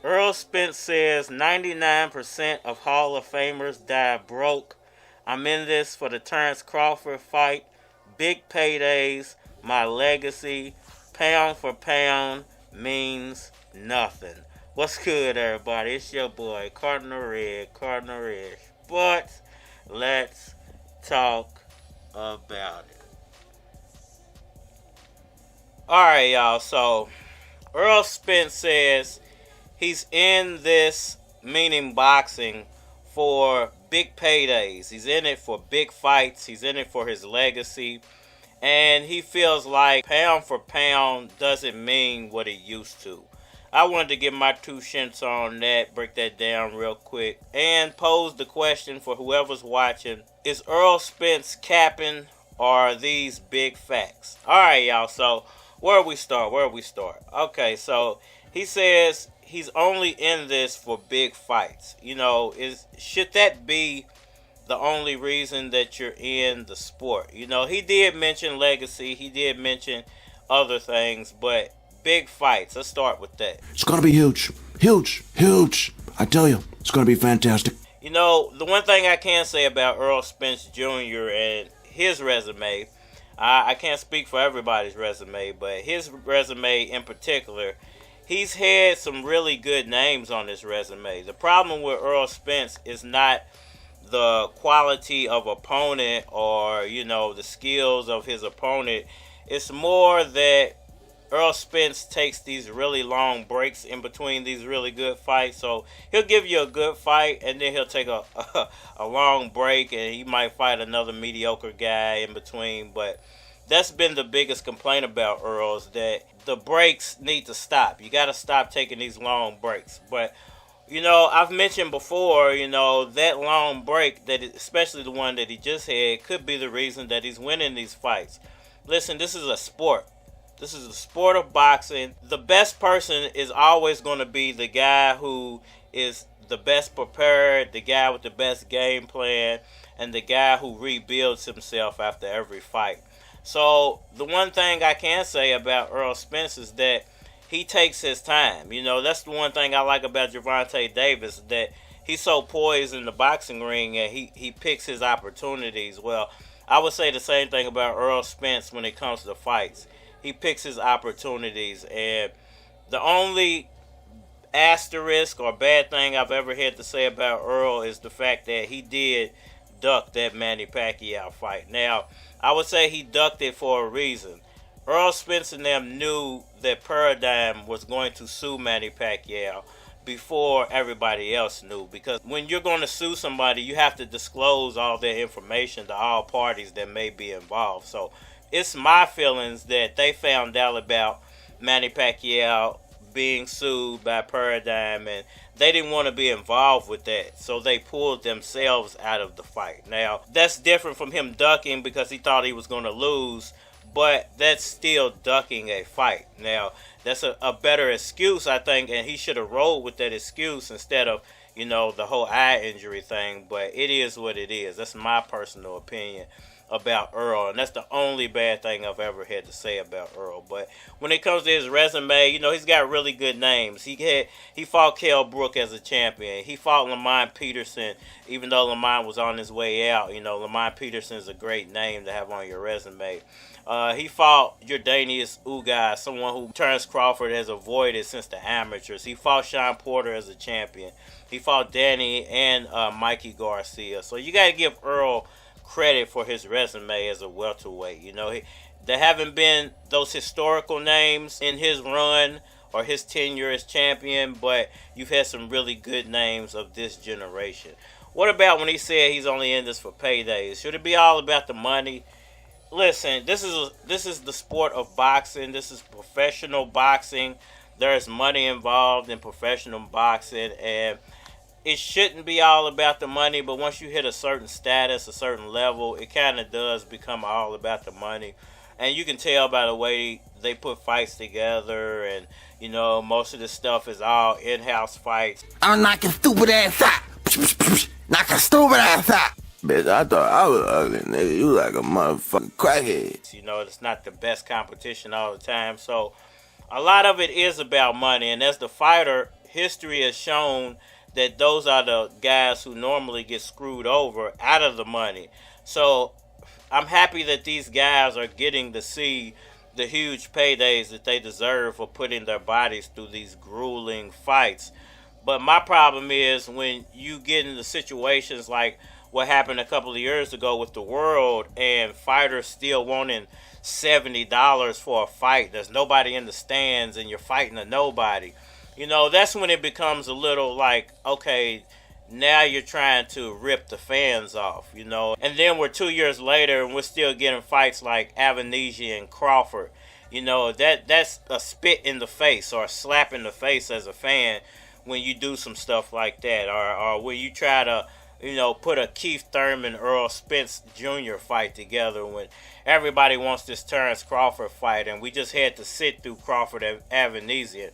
Errol Spence says 99% of Hall of Famers die broke. I'm in this for the Terence Crawford fight. Big paydays. My legacy. Pound for pound means nothing. What's good, everybody? It's your boy, Cardinal Red. But let's talk about it. Alright, y'all. So, Errol Spence says he's in this, meaning boxing, for big paydays. He's in it for big fights. He's in it for his legacy. And he feels like pound for pound doesn't mean what it used to. I wanted to get my 2 cents on that, break that down real quick, and pose the question for whoever's watching. Is Errol Spence capping, or are these big facts? Alright, y'all, so where we start? Okay, so he says he's only in this for big fights. You know, should that be the only reason that you're in the sport? You know, he did mention legacy, he did mention other things, but big fights, let's start with that. It's going to be huge. I tell you, it's going to be fantastic. You know, the one thing I can say about Errol Spence Jr. and his resume, I can't speak for everybody's resume, but his resume in particular, he's had some really good names on his resume. The problem with Errol Spence is not the quality of opponent or, you know, the skills of his opponent. It's more that Errol Spence takes these really long breaks in between these really good fights. So he'll give you a good fight and then he'll take a long break and he might fight another mediocre guy in between. But that's been the biggest complaint about Errol, is that the breaks need to stop. You got to stop taking these long breaks. But, you know, I've mentioned before, you know, that long break, especially the one that he just had, could be the reason that he's winning these fights. Listen, this is a sport. This is the sport of boxing. The best person is always going to be the guy who is the best prepared, the guy with the best game plan, and the guy who rebuilds himself after every fight. So the one thing I can say about Errol Spence is that he takes his time. You know, that's the one thing I like about Gervonta Davis, that he's so poised in the boxing ring and he picks his opportunities. Well, I would say the same thing about Errol Spence when it comes to fights. He picks his opportunities, and the only asterisk or bad thing I've ever had to say about Errol is the fact that he did duck that Manny Pacquiao fight. Now, I would say he ducked it for a reason. Errol Spence and them knew that Paradigm was going to sue Manny Pacquiao before everybody else knew, because when you're going to sue somebody, you have to disclose all their information to all parties that may be involved. So it's my feelings that they found out about Manny Pacquiao being sued by Paradigm, and they didn't want to be involved with that, so they pulled themselves out of the fight. Now, that's different from him ducking because he thought he was going to lose, but that's still ducking a fight. Now, that's a better excuse, I think, and he should have rolled with that excuse instead of, you know, the whole eye injury thing, but it is what it is. That's my personal opinion about Errol, and that's the only bad thing I've ever had to say about Errol. But when it comes to his resume, you know, he's got really good names. He fought Kell Brook as a champion. He fought Lamont Peterson, even though Lamont was on his way out. You know, Lamont Peterson is a great name to have on your resume. He fought Yordenis Ugas, someone who Terence Crawford has avoided since the amateurs. He fought Shawn Porter as a champion. He fought Danny and Mikey Garcia. So you got to give Errol credit for his resume as a welterweight. You know, there haven't been those historical names in his run or his tenure as champion, but you've had some really good names of this generation. What about when he said he's only in this for paydays? Should it be all about the money? Listen, this is the sport of boxing. This is professional boxing. There is money involved in professional boxing, and it shouldn't be all about the money, but once you hit a certain status, a certain level, it kind of does become all about the money. And you can tell by the way they put fights together, and, you know, most of the stuff is all in-house fights. I'm knocking stupid ass out. Knocking stupid ass out. Bitch, I thought I was ugly, nigga. You like a motherfucking crackhead. You know, it's not the best competition all the time. So a lot of it is about money. And as the fighter, history has shown that those are the guys who normally get screwed over out of the money. So I'm happy that these guys are getting to see the huge paydays that they deserve for putting their bodies through these grueling fights. But my problem is when you get into situations like what happened a couple of years ago with the world and fighters still wanting $70 for a fight. There's nobody in the stands and you're fighting a nobody. You know, that's when it becomes a little like, okay, now you're trying to rip the fans off, you know. And then we're 2 years later and we're still getting fights like Avanesha and Crawford. You know, that's a spit in the face or a slap in the face as a fan when you do some stuff like that. Or when you try to, you know, put a Keith Thurman, Errol Spence Jr. fight together when everybody wants this Terence Crawford fight and we just had to sit through Crawford and Avanesha.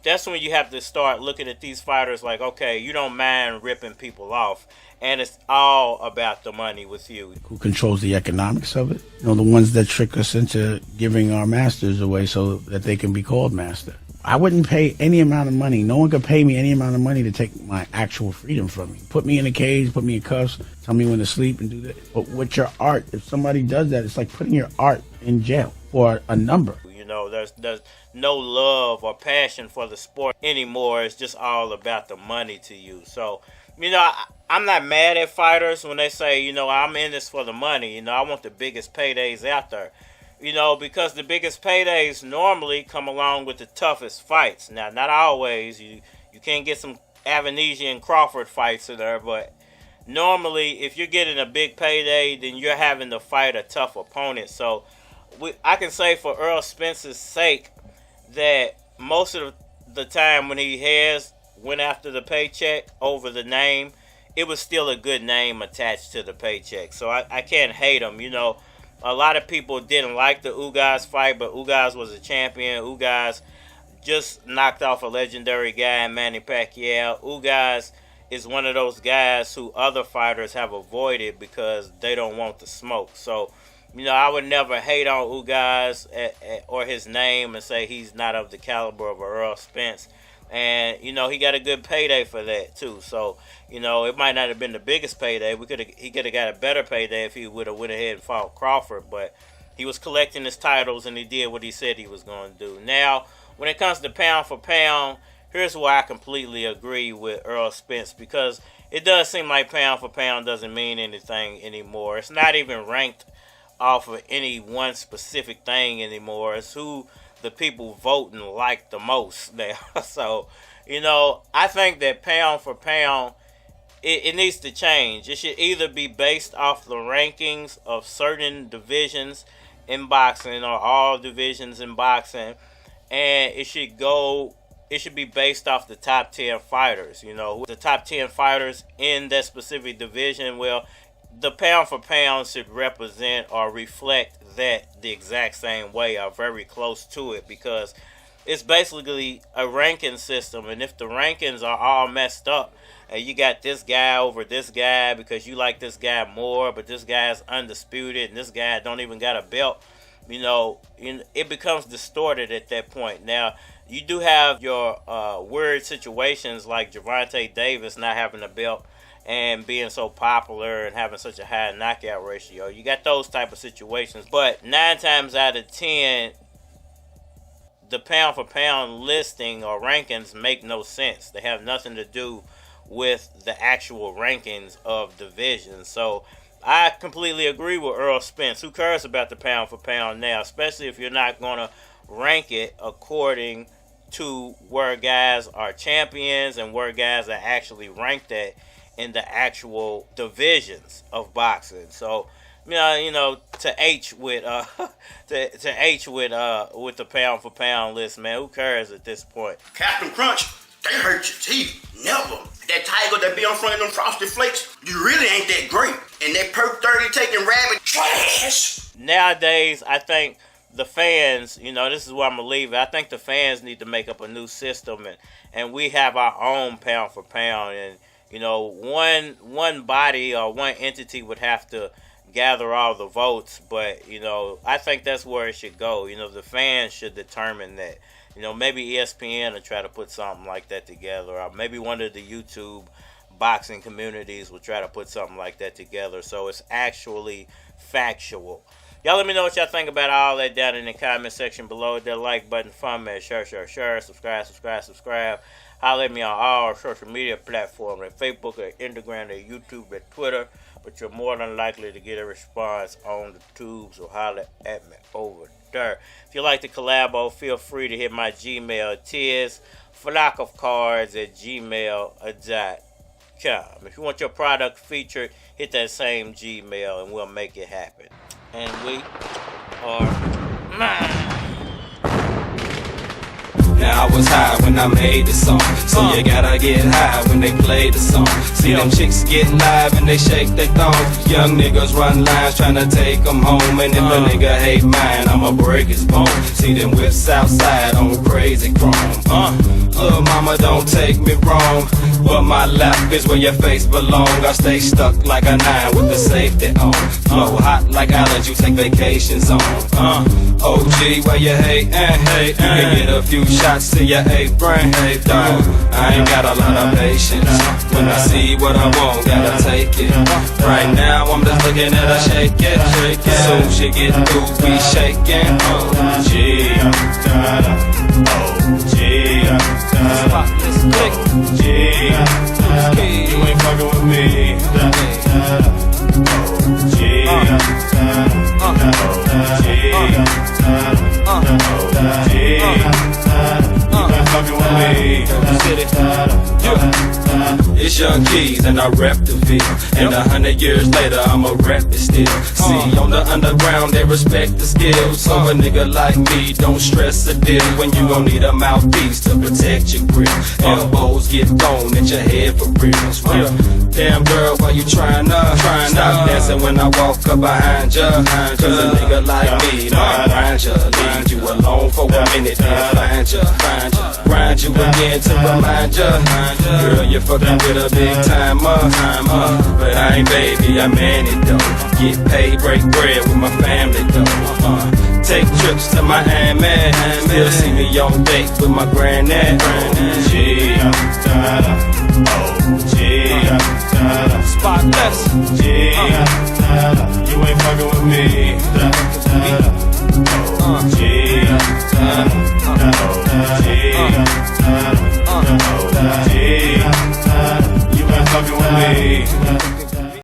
That's when you have to start looking at these fighters like, okay, you don't mind ripping people off, and it's all about the money with you. Who controls the economics of it? You know, the ones that trick us into giving our masters away so that they can be called master. I wouldn't pay any amount of money. No one could pay me any amount of money to take my actual freedom from me. Put me in a cage, put me in cuffs, tell me when to sleep and do that. But with your art, if somebody does that, it's like putting your art in jail for a number. You know, there's no love or passion for the sport anymore. It's just all about the money to you. So, you know, I'm not mad at fighters when they say, you know, I'm in this for the money. You know, I want the biggest paydays out there. You know, because the biggest paydays normally come along with the toughest fights. Now, not always. You can't get some Avanesha and Crawford fights in there, but normally if you're getting a big payday, then you're having to fight a tough opponent. So I can say for Errol Spence's sake that most of the time when he has went after the paycheck over the name, it was still a good name attached to the paycheck. So I can't hate him. You know, a lot of people didn't like the Ugas fight, but Ugas was a champion. Ugas just knocked off a legendary guy in Manny Pacquiao. Ugas is one of those guys who other fighters have avoided because they don't want the smoke. So, you know, I would never hate on Ugas or his name and say he's not of the caliber of Errol Spence. And, you know, he got a good payday for that, too. So, you know, it might not have been the biggest payday. He could have got a better payday if he would have went ahead and fought Crawford. But he was collecting his titles, and he did what he said he was going to do. Now, when it comes to pound for pound, here's why I completely agree with Errol Spence. Because it does seem like pound for pound doesn't mean anything anymore. It's not even ranked off of any one specific thing anymore. It's who the people voting like the most now. So, you know, I think that pound for pound, it needs to change. It should either be based off the rankings of certain divisions in boxing or all divisions in boxing, and it should be based off the top 10 fighters. You know, the top 10 fighters in that specific division. Well, the pound for pound should represent or reflect that the exact same way or very close to it, because it's basically a ranking system. And if the rankings are all messed up and you got this guy over this guy because you like this guy more, but this guy's undisputed and this guy don't even got a belt, you know, it becomes distorted at that point. Now, you do have your weird situations like Gervonta Davis not having a belt and being so popular and having such a high knockout ratio. You got those type of situations. But 9 times out of 10, the pound for pound listing or rankings make no sense. They have nothing to do with the actual rankings of divisions. So I completely agree with Errol Spence. Who cares about the pound for pound now, especially if you're not going to rank it according to where guys are champions and where guys are actually ranked at in the actual divisions of boxing. So, you know, to H with with the pound for pound list, man. Who cares at this point? Captain Crunch, they hurt your teeth. Never. That tiger that be on front of them Frosted Flakes, you really ain't that great. And that Perk 30 taking rabbit trash. Nowadays, I think the fans, you know, this is where I'm going to leave it. I think the fans need to make up a new system and we have our own pound for pound. And You know, one body or one entity would have to gather all the votes, but you know, I think that's where it should go. You know, the fans should determine that. You know, maybe ESPN will try to put something like that together, or maybe one of the YouTube boxing communities will try to put something like that together, so it's actually factual. Y'all let me know what y'all think about all that down in the comment section below. Hit that like button, comment, share, subscribe. Holler at me on all social media platforms, at Facebook, at Instagram, at YouTube, at Twitter. But you're more than likely to get a response on the tubes, so holler at me over there. If you like to collabo, feel free to hit my Gmail. It is flockofcards@gmail.com. If you want your product featured, hit that same Gmail and we'll make it happen. And we are mine. Now I was high when I made the song, so you gotta get high when they play the song. See them chicks get live and they shake their thongs. Young niggas run lines tryna take them home, and if a nigga hate mine, I'ma break his bone. See them whips outside on crazy chrome. Little mama, don't take me wrong, but my lap is where your face belong. I stay stuck like a 9 with the safety on. Flow hot like islands you take vacations on. OG, where you hatin'? You can get a few shots to your apron. Hey, dog, I ain't got a lot of patience. When I see what I want, gotta take it. Right now, I'm just looking at her shake it. Soon she get through, we shaking. OG, spotless click. OG, you ain't fucking with me. It's Young Keys and I rep the field, and 100 years later I'ma rep it still. See, on the underground they respect the skills, so a nigga like me don't stress a deal when you gon' need a mouthpiece to protect your grill. Elbows get thrown at your head for real. Damn girl, why you tryna stop dancing when I walk up behind ya? Cause a nigga like me might grind ya, leave you alone for a minute, then find ya, grind you again to remind ya. Girl, you're fucking with a big timer, but I ain't baby, I'm man it though. Get paid, break bread with my family though. Take trips to Miami, still see me on date with my granddad. Spotless. You ain't fucking with me. You ain't fucking with me.